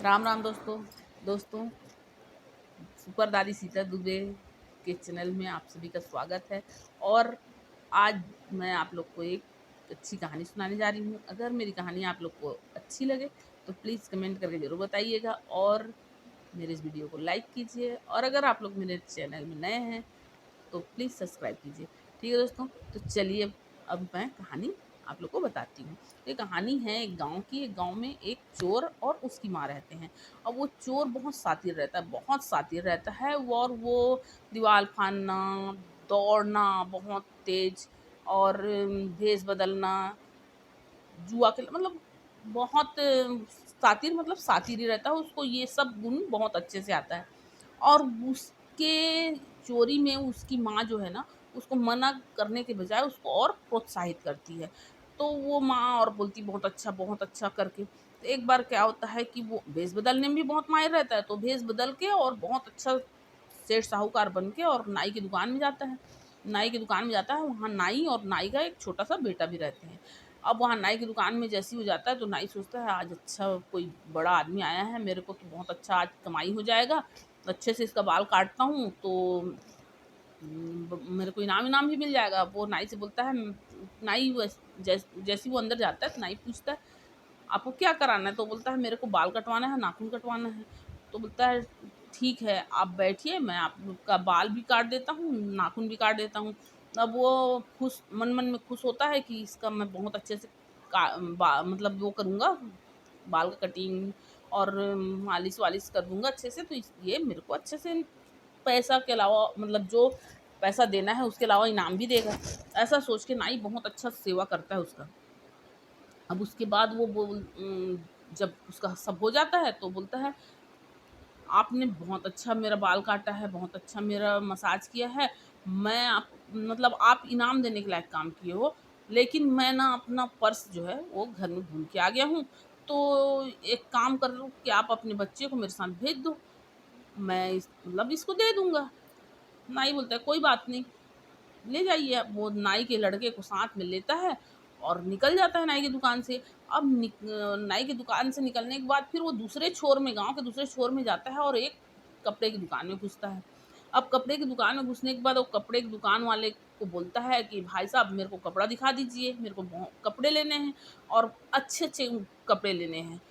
राम राम दोस्तों सुपर दादी सीता दुबे के चैनल में आप सभी का स्वागत है। और आज मैं आप लोग को एक अच्छी कहानी सुनाने जा रही हूँ। अगर मेरी कहानी आप लोग को अच्छी लगे तो प्लीज़ कमेंट करके ज़रूर बताइएगा और मेरे इस वीडियो को लाइक कीजिए। और अगर आप लोग मेरे चैनल में नए हैं तो प्लीज़ सब्सक्राइब कीजिए। ठीक है दोस्तों, तो चलिए अब मैं कहानी आप लोग को बताती हूँ। ये कहानी है एक गांव की। एक गांव में एक चोर और उसकी माँ रहते हैं। अब वो चोर बहुत शातिर रहता है, बहुत शातिर रहता है और वो दीवार फाड़ना, दौड़ना बहुत तेज, और भेष बदलना, जुआ के मतलब बहुत शातिर, मतलब शातिर ही रहता है। उसको ये सब गुण बहुत अच्छे से आता है। और उसके चोरी में उसकी माँ जो है ना, उसको मना करने के बजाय उसको और प्रोत्साहित करती है। तो वो माँ और बोलती बहुत अच्छा करके। तो एक बार क्या होता है कि वो भेष बदलने में भी बहुत माहिर रहता है, तो भेष बदल के और बहुत अच्छा सेठ साहूकार बन के और नाई की दुकान में जाता है। नाई की दुकान में जाता है, वहाँ नाई और नाई का एक छोटा सा बेटा भी रहते हैं। अब वहाँ नाई की दुकान में जैसे ही वो जाता है तो नाई सोचता है आज अच्छा कोई बड़ा आदमी आया है, मेरे को तो बहुत अच्छा आज कमाई हो जाएगा, अच्छे से इसका बाल काटता हूँ तो मेरे को इनाम इनाम भी मिल जाएगा। वो नाई से बोलता है, नाई जैसे वो अंदर जाता है तो नाई पूछता है आपको क्या कराना है? तो बोलता है मेरे को बाल कटवाना है, नाखून कटवाना है। तो बोलता है ठीक है आप बैठिए, मैं आपका बाल भी काट देता हूँ, नाखून भी काट देता हूँ। अब वो खुश मन मन में खुश होता है कि इसका मैं बहुत अच्छे से मतलब वो करूँगा, बाल का कटिंग और मालिश वालिश कर दूंगा अच्छे से, तो ये मेरे को अच्छे से पैसा के अलावा, मतलब जो पैसा देना है उसके अलावा इनाम भी देगा। ऐसा सोच के नाई बहुत अच्छा सेवा करता है उसका। अब उसके बाद वो जब उसका सब हो जाता है तो बोलता है आपने बहुत अच्छा मेरा बाल काटा है, बहुत अच्छा मेरा मसाज किया है। मैं आप मतलब आप इनाम देने के लायक काम किए हो, लेकिन मैं ना अपना पर्स जो है वो घर में भूल के आ गया हूँ। तो एक काम कर लो कि आप अपने बच्चे को मेरे साथ भेज दो, मैं मतलब इसको दे दूंगा। नाई बोलता है कोई बात नहीं, ले जाइए। अब वो नाई के लड़के को साथ में लेता है और निकल जाता है नाई की दुकान से। अब नाई की दुकान से निकलने के बाद फिर वो दूसरे छोर में, गाँव के दूसरे छोर में जाता है और एक कपड़े की दुकान में घुसता है। अब कपड़े की दुकान में घुसने के बाद वो कपड़े की दुकान वाले को बोलता है कि भाई साहब मेरे को कपड़ा दिखा दीजिए, मेरे को बहु कपड़े लेने हैं और अच्छे-अच्छे कपड़े लेने हैं।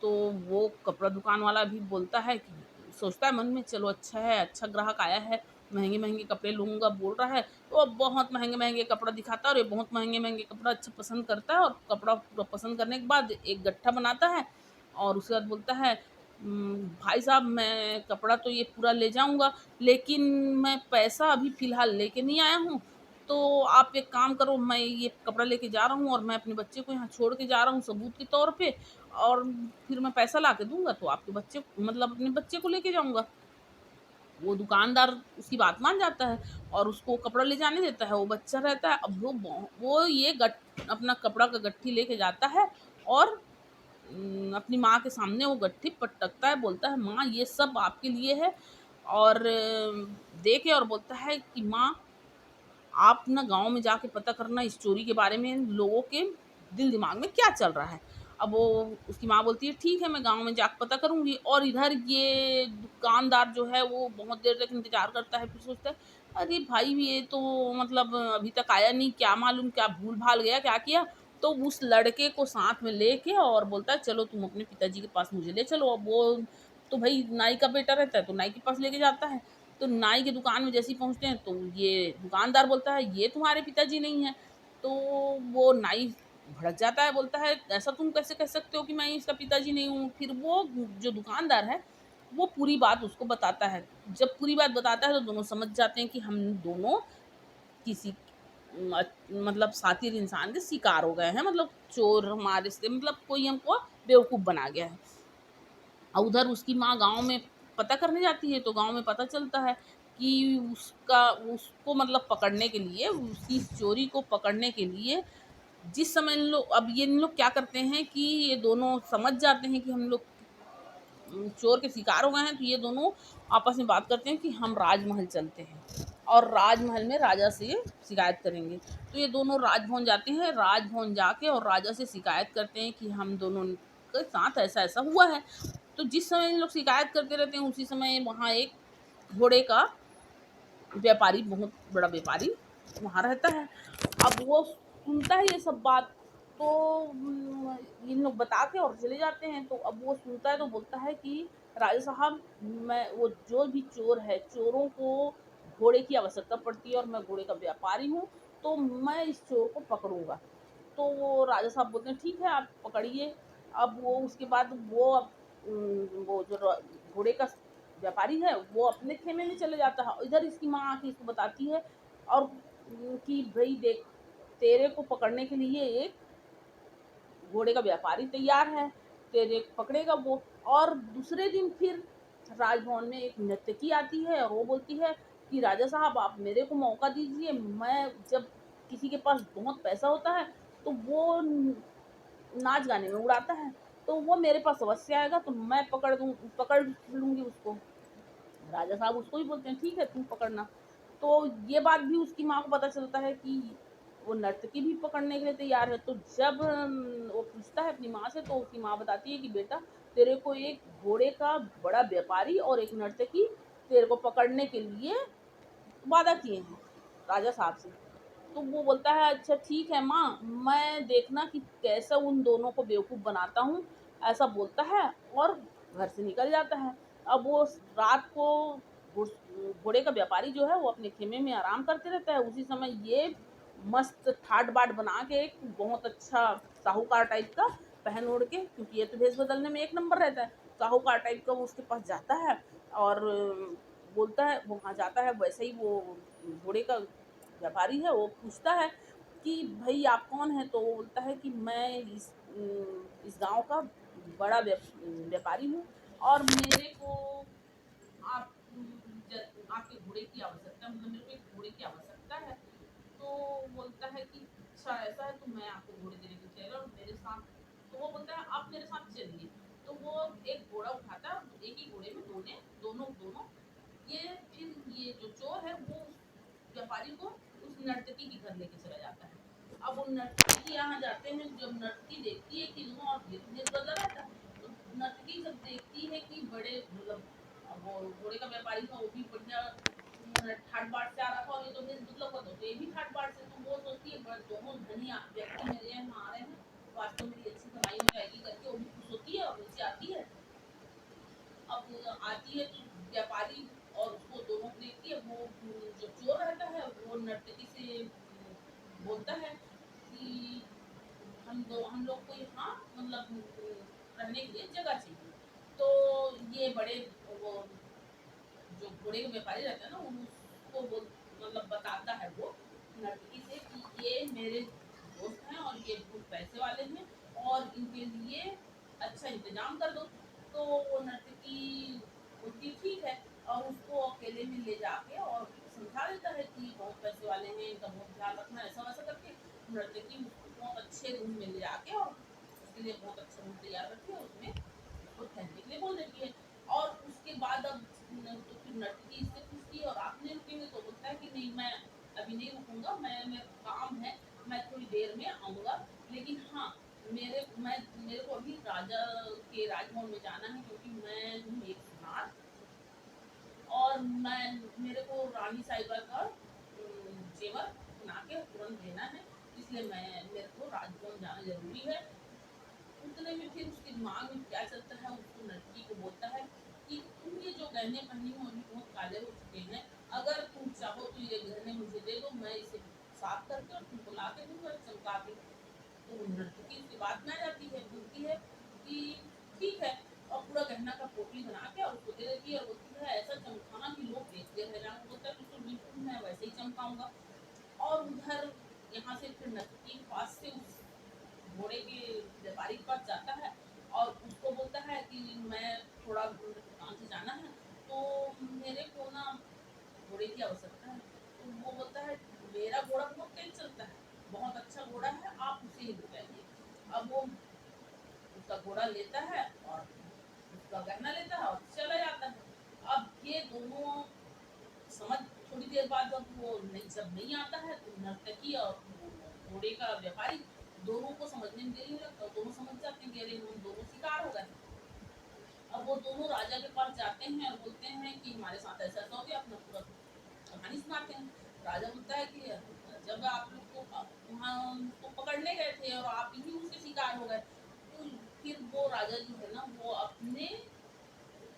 तो वो कपड़ा दुकान वाला भी बोलता है कि सोचता है मन में चलो अच्छा है, अच्छा ग्राहक आया है, महँगे-महँगे कपड़े लूँगा बोल रहा है। तो अब बहुत महँगे-महँगे कपड़ा दिखाता है और ये बहुत महँगे-महँगे कपड़ा अच्छा पसंद करता है और कपड़ा पूरा पसंद करने के बाद एक गट्ठा बनाता है और उसके बाद बोलता है भाई साहब मैं कपड़ा तो ये पूरा ले जाऊँगा, लेकिन मैं पैसा अभी फ़िलहाल लेके नहीं आया हूँ। तो आप एक काम करो, मैं ये कपड़ा लेके जा रहा हूँ और मैं अपने बच्चे को यहाँ छोड़ के जा रहा हूँ सबूत के तौर पे, और फिर मैं पैसा ला के दूँगा तो आपके बच्चे मतलब अपने बच्चे को लेके जाऊँगा। वो दुकानदार उसकी बात मान जाता है और उसको कपड़ा ले जाने देता है। वो बच्चा रहता है, अब वो ये अपना कपड़ा का गट्ठी लेके जाता है और अपनी माँ के सामने वो गट्ठी पटकता है, बोलता है माँ ये सब आपके लिए है। और दे के और बोलता है कि माँ आप ना गाँव में जाके पता करना इस चोरी के बारे में, लोगों के दिल दिमाग में क्या चल रहा है। अब वो उसकी माँ बोलती है ठीक है मैं गाँव में जाके पता करूँगी। और इधर ये दुकानदार जो है वो बहुत देर तक इंतज़ार करता है, फिर सोचता है अरे भाई ये तो मतलब अभी तक आया नहीं, क्या मालूम क्या भूल-भाल गया, क्या किया? तो उस लड़के को साथ में लेके और बोलता है चलो तुम अपने पिताजी के पास मुझे ले चलो। अब वो तो भई नाई का बेटा रहता है तो नाई के पास लेके जाता है। तो नाई की दुकान में जैसे ही पहुँचते हैं तो ये दुकानदार बोलता है ये तुम्हारे पिताजी नहीं हैं। तो वो नाई भड़क जाता है, बोलता है ऐसा तुम कैसे कह सकते हो कि मैं इसका पिताजी नहीं हूँ? फिर वो जो दुकानदार है वो पूरी बात उसको बताता है। जब पूरी बात बताता है तो दोनों समझ जाते हैं कि हम दोनों किसी मतलब शातिर इंसान के शिकार हो गए हैं, मतलब चोर हमारे से मतलब कोई हमको बेवकूफ़ बना गया है। और उधर उसकी माँ गाँव में पता करने जाती है तो गाँव में पता चलता है कि उसको मतलब पकड़ने के लिए, उसकी चोरी को पकड़ने के लिए जिस समय इन लोग क्या करते हैं कि ये दोनों समझ जाते हैं कि हम लोग चोर के शिकार हो गए हैं, तो ये दोनों आपस में बात करते हैं कि हम राजमहल चलते हैं और राजमहल में राजा से शिकायत करेंगे। तो ये दोनों राजभवन जाते हैं, राजभवन जाके और राजा से शिकायत करते हैं कि हम दोनों के साथ ऐसा-ऐसा हुआ है। तो जिस समय इन लोग शिकायत करते रहते हैं उसी समय वहाँ एक घोड़े का व्यापारी, बहुत बड़ा व्यापारी वहाँ रहता है। अब वो सुनता है ये सब बात, तो इन लोग बता के और चले जाते हैं। तो अब वो सुनता है तो बोलता है कि राजा साहब, मैं वो जो भी चोर है, चोरों को घोड़े की आवश्यकता पड़ती है और मैं घोड़े का व्यापारी हूँ, तो मैं इस चोर को पकड़ूँगा। तो वो राजा साहब बोलते हैं ठीक है आप पकड़िए। अब वो उसके बाद वो वो जो घोड़े का व्यापारी है वो अपने खेमे में चले जाता है। इधर इसकी माँ आके इसको बताती है और कि भाई देख, तेरे को पकड़ने के लिए एक घोड़े का व्यापारी तैयार है, तेरे पकड़ेगा वो। और दूसरे दिन फिर राजभवन में एक नर्तकी आती है और वो बोलती है कि राजा साहब आप मेरे को मौका दीजिए, मैं जब किसी के पास बहुत पैसा होता है तो वो नाच गाने में उड़ाता है, तो वो मेरे पास अवश्य आएगा, तो मैं पकड़ लूंगी उसको। राजा साहब उसको भी बोलते हैं ठीक है तुम पकड़ना। तो ये बात भी उसकी माँ को पता चलता है कि वो नर्तकी भी पकड़ने के लिए तैयार है। तो जब वो पूछता है अपनी माँ से तो उसकी माँ बताती है कि बेटा, तेरे को एक घोड़े का बड़ा व्यापारी और एक नर्तकी तेरे को पकड़ने के लिए वादा किए हैं राजा साहब से। तो वो बोलता है अच्छा ठीक है माँ, मैं देखना कि कैसे उन दोनों को बेवकूफ़ बनाता हूँ, ऐसा बोलता है और घर से निकल जाता है। अब वो रात को घोड़े का व्यापारी जो है वो अपने खेमे में आराम करते रहता है। उसी समय ये मस्त ठाट बाट बना के एक बहुत अच्छा साहूकार टाइप का पहन ओढ़ के, क्योंकि ये तो भेष बदलने में एक नंबर रहता है, साहूकार टाइप का वो उसके पास जाता है और बोलता है, वो वहाँ जाता है। वैसे ही वो घोड़े का व्यापारी है वो पूछता है कि भाई आप कौन हैं? तो वो बोलता है कि मैं इस गांव का बड़ा व्यापारी हूँ और मेरे को आप आपके घोड़े की आवश्यकता, मतलब मेरे को एक घोड़े की आवश्यकता है। तो बोलता है कि अच्छा ऐसा है, तो मैं आपको घोड़े देने के लिए चल और मेरे साथ। तो वो बोलता है आप मेरे साथ चलिए। तो वो एक घोड़ा उठाता है और एक ही घोड़े में दोनों दोनों ये फिर ये जो चोर है वो उस व्यापारी को उस नर्तकी के घर लेके चला जाता है। अब वो नर्तकी यहाँ जाते हैं, जब नर्तकी देखती है कि दोनों और भेष बदला रहता है, तो नर्तकी जब देखती है कि बड़े मतलब वो घोड़े का व्यापारी था वो भी बढ़िया ठाट बाट से आ रहा था और ये तो भेष बदला हुआ था, तो ये भी ठाट बाट से। तो वो सोचती है बस दोनों धनी व्यक्ति मेरे यहाँ आ रहे हैं, वास्तव में मेरी अच्छी कमाई हो जाएगी करके वो भी खुश होती है और नीचे आती है। अब आती है तो व्यापारी और उसको दोनों को देखती है। वो जो चोर रहता है वो नर्तकी से बोलता है कि हम लोग को यहाँ मतलब रहने के लिए जगह चाहिए। तो ये बड़े वो जो घोड़े के व्यापारी रहता है ना उसको वो मतलब बताता है वो नर्तकी से कि ये मेरे दोस्त हैं और ये बहुत पैसे वाले हैं और इनके लिए अच्छा इंतजाम कर दो। तो वो नर्तकी बोलती ठीक है और उसको अकेले में ले जाके और समझा देता है कि बहुत पैसे वाले हैं, इनका बहुत ध्यान रखना, ऐसा वैसा करके नर्तकी उसको बहुत अच्छे रूम में ले जाके और उसके लिए बहुत अच्छा रूम तैयार करके उसमें उसको ठहरने के लिए बोल देती है। और उसके बाद अब तो फिर नर्तकी इससे पूछती है और आप नहीं रुकेंगे? तो बोलता है कि नहीं मैं अभी नहीं रुकूंगा, मैं मेरा काम है, मैं थोड़ी देर में आऊंगा। लेकिन हाँ मेरे को अभी राजा के राजभवन में जाना है क्योंकि मैं हूँ एक सुनार और मैं मेरे को रानी साहिबा का जेवर बना के तुरंत देना है, इसलिए मैं मेरे को राजभवन जाना जरूरी है। उतने में फिर उसके दिमाग में क्या चलता है, उसको लड़की को बोलता है कि तुम ये जो गहने पहनी हो अभी बहुत काले हो चुके हैं, अगर तुम चाहो तो ये गहने मुझे दे दो, मैं इसे साफ करके और तुमको ला के दूंगा चमका के। तो वो लड़की उसकी बात में आ जाती है, बोलती है कि ठीक है, और पूरा गहना का पोटली बना के और उसको दे देती है और बोलती है ऐसा चमकाना कि लोग देखते रह जाएंगे। बोलता है बिल्कुल मैं वैसे ही चमकाऊंगा। और उधर यहाँ से फिर नर्तकी के पास से उस घोड़े के व्यापारी के पास जाता है और उसको बोलता है कि मैं थोड़ा दुकान से जाना है, तो मेरे को ना घोड़े की आवश्यकता है। तो वो बोलता है मेरा घोड़ा बहुत तेज चलता है, बहुत अच्छा घोड़ा है, आप उसे ही ले जाइए। अब वो उसका घोड़ा लेता है और उसका गहना लेता है और चला जाता है। अब ये दोनों समझ थोड़ी देर बाद जब वो नहीं जब नहीं आता है तो नर्तकी और घोड़े का व्यापारी दोनों को समझने में देरी नहीं लगता, दोनों समझ जाते हैं कि अरे हम दोनों शिकार हो गए। अब वो दोनों राजा के पास जाते हैं और बोलते हैं कि हमारे साथ ऐसा ऐसा हो गया, अपना पूरा कहानी सुनाते हैं। राजा बोलता है कि जब आप लोग को वहाँ उसको पकड़ने गए थे और आप ही उसके शिकार हो गए, तो फिर वो राजा जो है ना वो अपने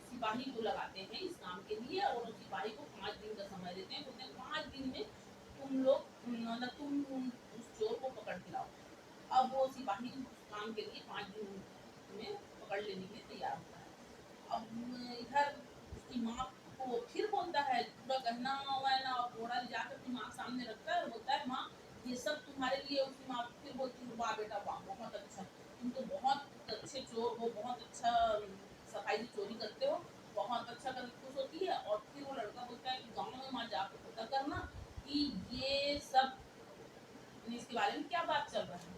सिपाही को लगाते हैं इस काम के लिए, और उस सिपाही को 5 दिन का समय देते हैं। बोलते हैं 5 दिन में तुम लोग मतलब तुम उस चोर को पकड़ के लाओ। अब वो सिपाही उस काम के लिए 5 दिन में पकड़ लेने के लिए तैयार होता है। अब इधर उसकी माँ को फिर बोलता है, पूरा गहना वहना और घोड़ा ले जाकर अपनी माँ के सामने रखता है और बोलता है, माँ ये सब तुम्हारे लिए। उसकी माँ फिर बोलती है, वाह बेटा वाह, बहुत अच्छा, तुम तो बहुत अच्छे चोर हो, बहुत अच्छा सफाई से चोरी करते हो, बहुत अच्छा कर खुश होती है। और फिर वो लड़का बोलता है कि गाँव में माँ जाकर पता करना कि ये सब इसके बारे में क्या बात चल रहा है।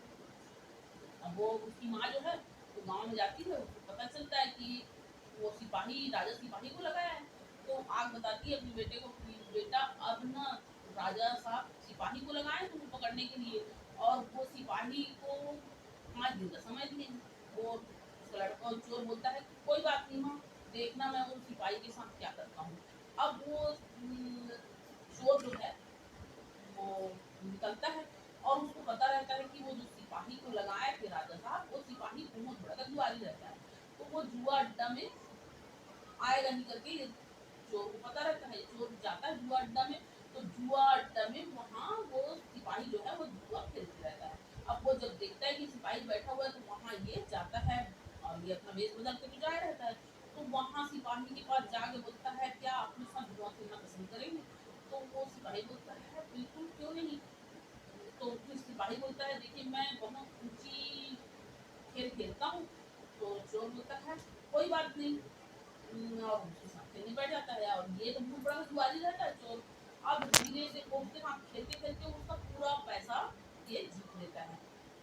अब वो उसकी माँ जो है वो गाँव में जाती है, उसको पता चलता है कि वो सिपाही राजा सिपाही को लगाया है। तो आग बताती है अपने बेटे को कि बेटा अब ना राजा साहब सिपाही को लगाए तुमको पकड़ने के लिए, और वो सिपाही को 5 दिन का समय दिए। वो उसका लड़का और चोर बोलता है कि कोई बात नहीं माँ, देखना मैं उस सिपाही के साथ क्या करता हूँ। अब वो चोर जो है वो निकलता है और उसको पता रहता है कि वो जो सिपाही को लगाए थे राजा साहब, वो सिपाही बहुत बड़ा जुआरी रहता है। तो वो जुआ अड्डा में आएगा नहीं करके ये चोर को पता रहता है। चोर जाता है जुआ अड्डा में, तो जुआ अड्डा में वहाँ वो सिपाही जो है वो जुआ खेलते रहता है। अब वो जब देखता है कि सिपाही बैठा हुआ है तो वहाँ ये जाता है और ये अपना वेश बदल के तो जाया रहता है। तो वहाँ सिपाही के पास जाके बोलता है, क्या आप मेरे साथ जुआ खेलना पसंद करेंगे? तो वो सिपाही बोलता है, बिल्कुल क्यों नहीं। तो फिर सिपाही बोलता है, देखिए मैं बहुत ऊंची खेल खेलता हूँ। तो चोर बोलता है कोई बात नहीं, और उसके साथ खेलने बैठ जाता है। और ये तो बहुत बड़ा जुआरी रहता है चोर। अब धीरे से वो उसके साथ खेलते खेलते उसका पूरा पैसा ये जीत लेता है,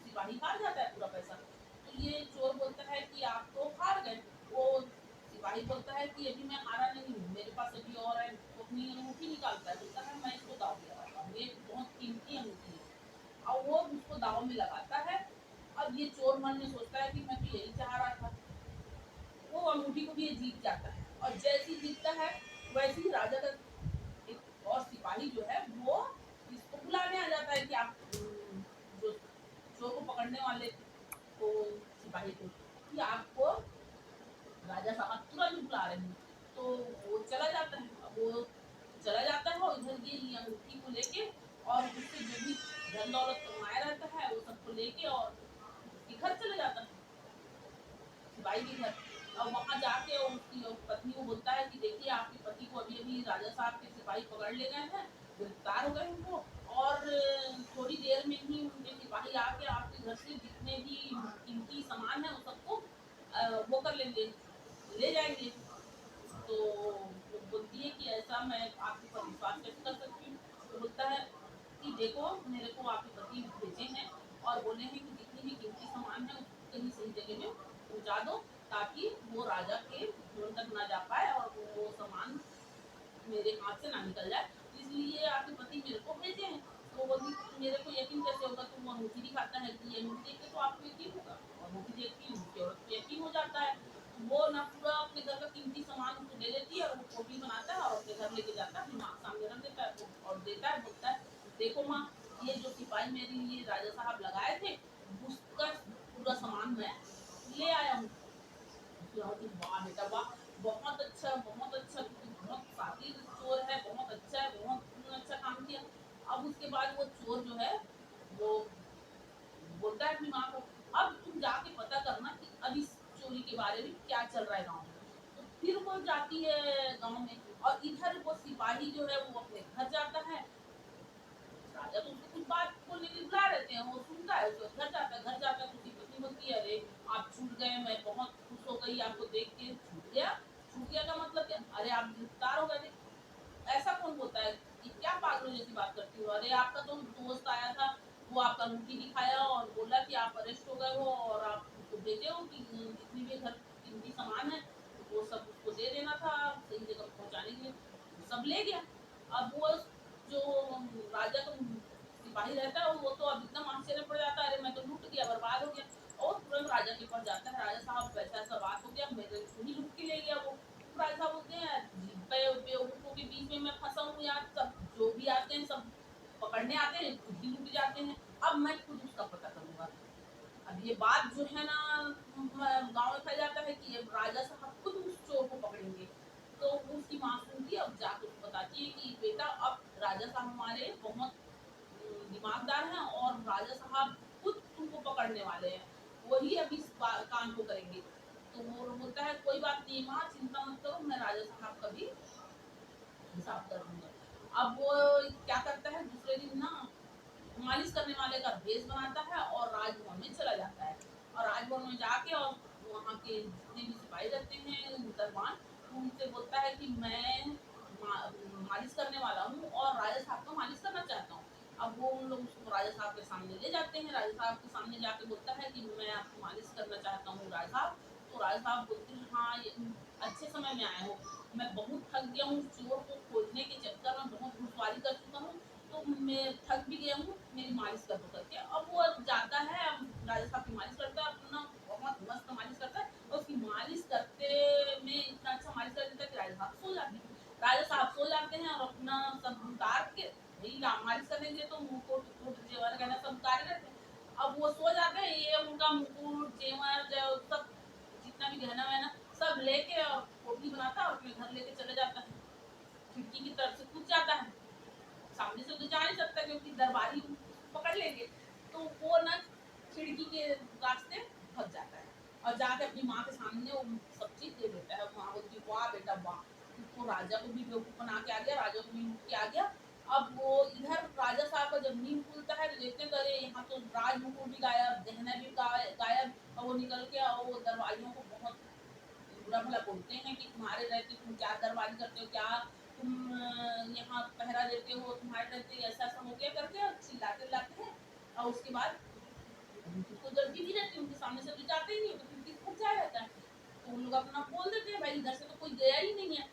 सिपाही हार जाता है पूरा पैसा। तो ये चोर बोलता है कि आप तो हार गए। वो सिपाही बोलता है कि अभी मैं हारा नहीं हूँ, मेरे पास अभी और है। तो अपनी अंगूठी निकालता है, बोलता है मैं इसको दाव में लगाता हूँ, ये बहुत कीमती अंगूठी है। और वो उसको दाव में लगाता है। अब ये चोर मन में सोचता है कि मैं तो यही चाह रहा था। वो अंगूठी को भी ये जीत जाता है, और जैसे ही जीतता है वैसे ही राजा का एक और सिपाही जो है वो इसको बुलाने आ जाता है कि आप जो चोर को पकड़ने वाले को सिपाही को कि आपको राजा साहब तुरंत बुला रहे हैं। तो वो चला जाता है। अब वो चला जाता है और इधर ये अंगूठी को लेके और उससे जो भी धन दौलत कमाया रहता है वो सबको लेके और उसके घर चले जाता है, सिपाही के घर। और वहां जाके उसकी पत्नी को बोलता है कि देखिए आपके पति को अभी अभी राजा साहब के सिपाही पकड़ ले गए हैं, गिरफ्तार हो गए उनको, और थोड़ी देर में ही उनके सिपाही आके आपके घर से जितने भी कीमती सामान है उन सबको वो कर लेंगे, ले जाएंगे। तो वो बोलती है कि ऐसा मैं आपके ऊपर विश्वास कैसे कर सकती हूँ। तो बोलता है कि देखो मेरे को आपके पति भेजे हैं और बोले हैं कि जितनी भी कीमती सामान है उसको कहीं सही जगह में पहुंचा दो, ताकि वो राजा के धन तक ना जा पाए और वो सामान मेरे हाथ से ना निकल जाए, इसलिए आपके पति मेरे को भेजे हैं। तो वो बोली मेरे को यकीन कैसे होगा, तुम अंगूठी दिखाता है कि ये अंगूठी देख के तो आपको यकीन होगा, और अंगूठी देखती है उसकी औरत को यकीन हो जाता है। वो ना पूरा अपने घर का कीमती सामान उसको दे देती है और वो टोपी बनाता है और अपने घर लेके जाता है, अपनी माँ के सामने रख देता है और देता है। बोलता है देखो माँ, ये जो सिपाही मेरे लिए राजा साहब लगाए थे उसका पूरा सामान मैं ले आया हूँ। वाह बेटा वाह, बहुत अच्छा बहुत अच्छा, बहुत शातिर चोर है, बहुत अच्छा है, बहुत अच्छा काम किया। अब उसके बाद वो चोर जो है वो बोलता है अपनी माँ को, अब तुम जाके पता करना कि अब इस चोरी के बारे में क्या चल रहा है गाँव में। तो फिर वो जाती है गाँव में, और इधर वो सिपाही जो है वो अपने घर जाता है। राजा तो उसको कुछ बात बोलने के लिए बुला रहे थे, वो सुनता है, उसके घर जाता है। घर जाता है तो उसकी पत्नी बोलती है, अरे आप छूट गए, मैं बहुत खुश हो गई आपको देख के। छूट गया? छूट गया का मतलब क्या? अरे आप गिरफ्तार हो गए थे। ऐसा कौन बोलता है? ये क्या पागलों जैसी बात करती हो? अरे आपका तो दोस्त आया था, वो आपका अंगूठी दिखाया और बोला कि आप अरेस्ट हो गए हो और आप उसको भेजे हो कि जितनी भी घर कीमती सामान है वो सब उसको दे देना था सही जगह पहुंचाने के लिए। सब ले गया। अब वो जो राजा का सिपाही रहता है वो तो अब एकदम आश्चर्य पड़ जाता है, अरे मैं तो लूट गया, बर्बाद हो गया। और तुरंत राजा के पास जाता है, राजा साहब ऐसा ऐसा बात हो गया, मेरे को ही लूट के ले गया। यार, सब जो भी आते हैं सब पकड़ने आते हैं, खुद ही लूट जाते हैं। अब मैं खुद उसका पता करूँगा। अब ये बात जो है ना गाँव में फैल जाता है कि अब राजा साहब खुद उस चोर को पकड़ेंगे। तो वो उसकी माँ सुनती है, अब जाके उसको बताती है कि बेटा अब राजा साहब हमारे बहुत दिमागदार हैं और राजा साहब खुद तुमको पकड़ने वाले हैं। वही अब इस काम को करेंगे। तो वो बोलता है कोई बात नहीं माँ, चिंता मत करो, मैं राजा साहब का भी हिसाब कर लूँगा। अब वो क्या करता है, दूसरे दिन ना मालिश करने वाले का भेष बनाता है और राजभवन में चला जाता है। और राजभवन में जाके और वहाँ के जितने भी सिपाही रहते हैं दरबान, उनसे बोलता है कि मैं मालिश करने वाला हूँ और राजा साहब को मालिश करना चाहता हूँ। अब वो उन लोग उसको राजा साहब के सामने ले जाते हैं। राजा साहब के सामने जाके बोलता है कि मैं आपको मालिश करना चाहता हूँ राजा साहब। तो राजा साहब बोलते हैं हाँ ये अच्छे समय में आए हो, मैं बहुत थक गया हूँ, चोर को खोजने के चक्कर में बहुत घुसवारी कर चुका हूँ, तो मैं थक भी गया हूँ, मेरी मालिश कर दो करके। अब वो जाता है, अब राजा साहब की मालिश करता है, अपना बहुत मस्त मालिश करता है और उसकी मालिश करते में इतना अच्छा मालिश कर देता है कि राजा साहब सो जाते हैं। राजा साहब सो जाते हैं और अपना सब उतार के, भाई मालिश करने के लिए तो मुकुट जेवर गहना सब उतारे रहते हैं। अब वो सो जाते हैं, ये उनका मुकुट जेवर सब जितना भी गहना वहना सब लेके और पोटली बनाता है और अपने घर लेके चले जाता है। खिड़की की तरफ से कूद जाता है, सामने से तो जा नहीं सकता क्योंकि दरबारी पकड़ लेंगे। तो वो ना खिड़की के रास्ते भाग जाता है और जाके अपनी माँ के सामने वो सब चीज दे देता है। माँ बोलती वाह बेटा वाह, तो राजा को भी बेवकूफ बना के आ गया, राजा को भी लूट के आ गया। अब वो इधर राजा साहब का जब नींद खुलता है तो देखते करे यहाँ तो राज मुकुट भी गायब, गहना भी गायब। और वो निकल के और वो दरबारियों को बहुत बुरा भला बोलते हैं कि तुम्हारे रहते तुम क्या दरबारी करते हो, क्या तुम यहाँ पहरा देते हो, तुम्हारे रहते ऐसा ऐसा हो गया करके और चिल्लाते चिल्लाते हैं। और उसके बाद उनको जल्दी भी रहती है, उनके सामने से तो जाते ही नहीं, तो फिर फट जाया रहता है। तो उन लोग अपना बोल देते हैं भाई इधर से तो कोई गया ही नहीं है।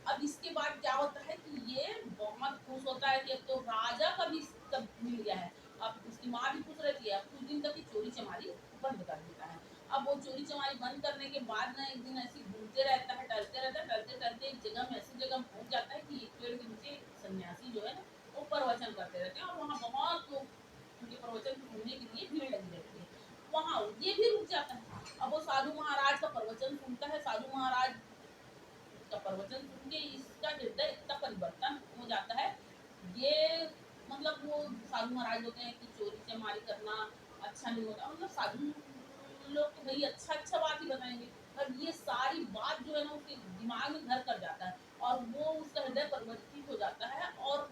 अब इसके बाद क्या होता है कि ये बहुत खुश होता है कि अब तो राजा का भी सब मिल गया है। अब उसकी माँ भी खुश रहती है। अब कुछ दिन तक चोरी चमारी बंद कर देता है। अब वो चोरी चमारी बंद करने के बाद ना एक दिन ऐसे घूमते रहता है, टहलते रहता है, टहलते टहलते एक जगह में ऐसी जगह पहुंच जाता है कि एक पेड़ के नीचे सन्यासी जो है ना वो प्रवचन करते रहते हैं और वहाँ बहुत लोग उनके प्रवचन सुनने के लिए भीड़ लगी रहती है। वहाँ ये भी रुक जाता है। अब वो साधु महाराज का प्रवचन सुनता है। साधु महाराज का प्रवचन सुन के इसका हृदय इतना परिवर्तन हो जाता है। ये मतलब वो साधु महाराज होते हैं कि चोरी चमारी करना अच्छा नहीं होता, मतलब साधु लोग तो भाई अच्छा अच्छा बात ही बताएंगे, पर ये सारी बात जो है ना उसके दिमाग में घर कर जाता है और वो उसका हृदय परिवर्तित हो जाता है और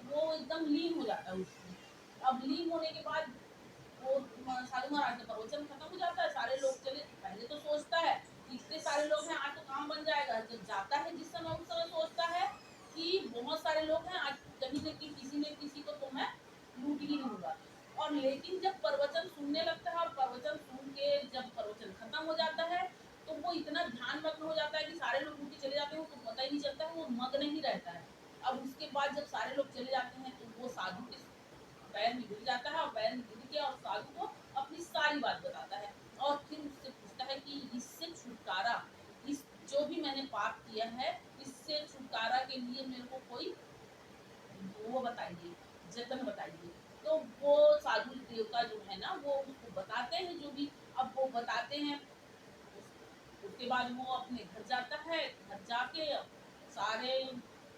वो एकदम लीन हो जाता है उसमें। अब लीन होने के बाद वो साधु महाराज का प्रवचन खत्म हो जाता है। सारे लोग चले, पहले तो सोचता है कि इतने सारे लोग हैं आज तो काम बन जाएगा। जब जाता है जिस समय उस समय सोचता है कि बहुत सारे लोग हैं आज कहीं न कहीं किसी न किसी को तो मैं लूट ही लूंगा। और लेकिन जब प्रवचन सुनने लगता है और प्रवचन सुन के जब प्रवचन खत्म हो जाता है तो वो इतना ध्यान मग्न हो जाता है कि सारे लोग उठ के चले जाते हैं, उसको पता ही नहीं चलता है, वो मग्न ही रहता है। अब उसके बाद जब सारे लोग चले जाते हैं तो वो साधु के पैर में गिर जाता है और पैर में गिर के और साधु को अपनी सारी बात बताता है और फिर उससे पूछता है कि इससे छुटकारा, इस जो भी मैंने पाप किया है इससे छुटकारा के लिए मेरे को कोई वो बताइए, जतन बताइए। तो वो साधु देवता जो है ना वो उसको बताते हैं जो भी। अब वो बताते हैं, उसके बाद वो अपने घर जाता है। घर जाके सारे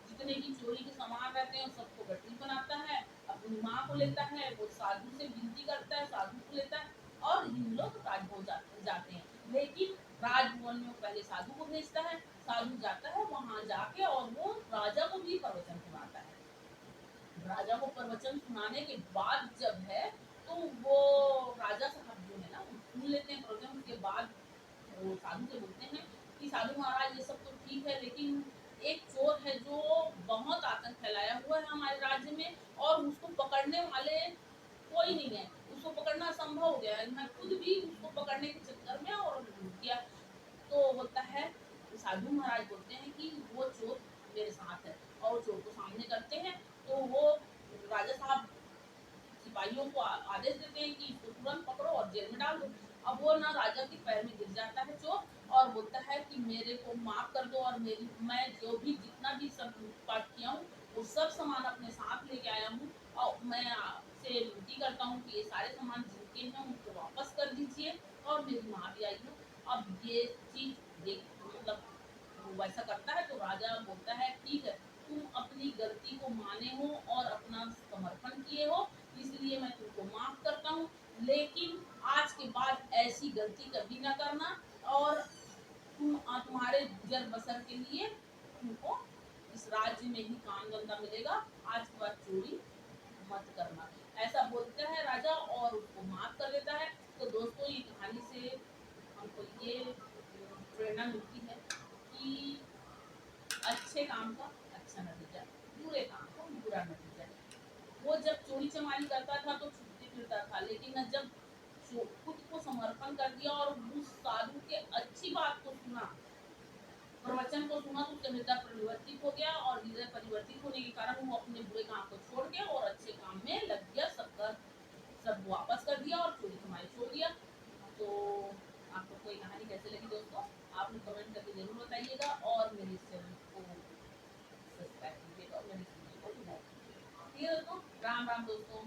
जितने भी चोरी के सामान रहते हैं सबको गठरी बनाता है, अपनी माँ को लेता है, वो साधु से विनती करता है, साधु को लेता है और इन लोग राजभवन जाते हैं। लेकिन राजभवन में वो पहले साधु को भेजता है, साधु जाता है वहां जाके और वो राजा को भी प्रवचन सुनाता है। राजा को प्रवचन सुनाने के बाद जब है तो वो राजा साहब जो है ना वो सुन लेते हैं प्रवचन। उसके बाद वो साधु से बोलते हैं कि साधु महाराज ये सब तो ठीक है लेकिन एक चोर है जो बहुत आतंक फैलाया हुआ है हमारे राज्य में और उसको पकड़ने वाले कोई नहीं है, उसको पकड़ना असंभव हो गया है। मैं खुद भी उसको पकड़ने के चक्कर में और लूट गया। तो होता है साधु महाराज बोलते हैं कि वो चोर मेरे साथ है और वो चोर को सामने करते हैं। तो वो राजा साहब सिपाहियों को आदेश देते हैं कि इसको तुरंत पकड़ो और जेल में डाल दो। अब वो ना राजा के पैर में गिर जाता है चोर और बोलता है कि मेरे को माफ़ कर दो और मेरी मैं जो भी जितना भी सब लूट-पाट किया हूँ, वो सब सामान अपने साथ लेके आया हूँ और मैं आपसे विनती करता हूँ कि ये सारे सामान जिनके हैं उनको वापस कर दीजिए और मेरी माँ भी आई है। अब ये चीज़ देख मतलब वो वैसा करता है तो राजा बोलता है ठीक है, तुम अपनी गलती को माने हो और अपना समर्पण किए हो, इसलिए मैं तुमको माफ़ करता हूँ। लेकिन आज के बाद ऐसी गलती कभी ना करना और तुम्हारे गुजर बसर के लिए तुमको इस राज्य में ही काम धंधा मिलेगा, आज के बाद चोरी मत करना। ऐसा बोलता है राजा और उसको माफ कर देता है। तो दोस्तों ये कहानी से हमको ये प्रेरणा मिलती है कि अच्छे काम का अच्छा नतीजा, बुरे काम का बुरा नतीजा। वो जब चोरी चमारी करता था तो छुपते फिरता था, लेकिन जब खुद को समर्पण कर दिया और उस साधु के अच्छी बात को सुना, प्रवचन को सुना तो उसका हृदय परिवर्तित हो गया और हृदय परिवर्तित होने के कारण वो अपने बुरे काम को छोड़ के और अच्छे काम में लग गया, सबका सब वापस कर दिया और चोरी चमारी छोड़ दिया। तो आपको कोई कहानी कैसे लगी दोस्तों, आप लोग कमेंट करके जरूर बताइएगा और मेरे इस चैनल को सब्सक्राइब कीजिएगा और मेरे इस वीडियो को लाइक कीजिएगा। ठीक है दोस्तों, राम राम दोस्तों।